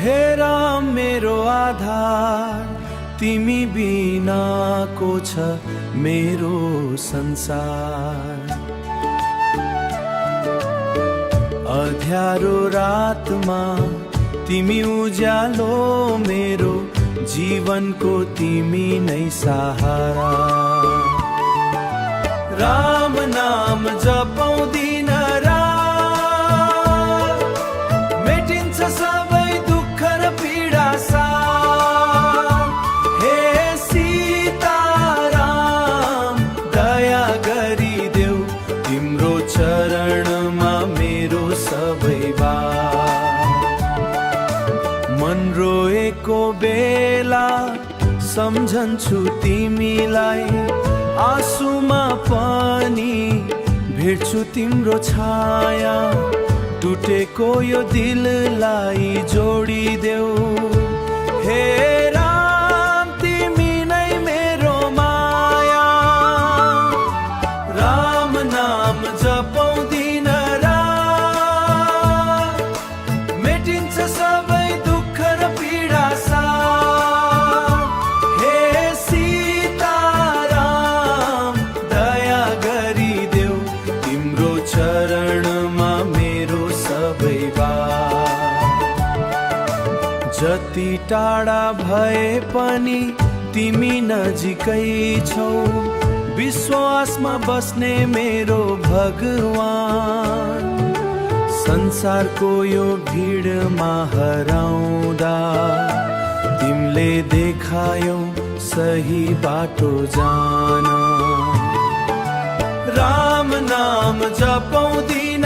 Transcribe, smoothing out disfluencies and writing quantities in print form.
हेर मेरो आधार, तिमी बिनाको छ मेरो संसार। अँध्यारो रातमा तिमी उज्यालो मेरो, जीवनको तिमी नै सहारा। राम नाम जपाउँदिन रात, मेटिन्छ सबै दुःख र पीडा साथ। हे सीताराम दया गरिदेऊ, तिम्रो चरणमा मेरो सबै बात। मन रोएको बेला सम्झन्छु तिमीलाई, आँसुमा पनि भेट्छु तिम्रो छाया। टुटेको यो दिललाई जोडिदेऊ, हे राम तिमी नै मेरो माया। राम नाम जपाउँदिन रात, मेटिन्छ सबै दुःख र पीडा साथ। हे सीताराम दया गरिदेऊ, तिम्रो चरणमा मेरो सबै बात। जति टाढा भए पनि तिमी नजिकै छौ, विश्वासमा बस्ने मेरो भगवान। संसारको यो भिडमा हराउँदा तिमीले देखायौ सही बाटो जान। राम नाम जपाउँदिन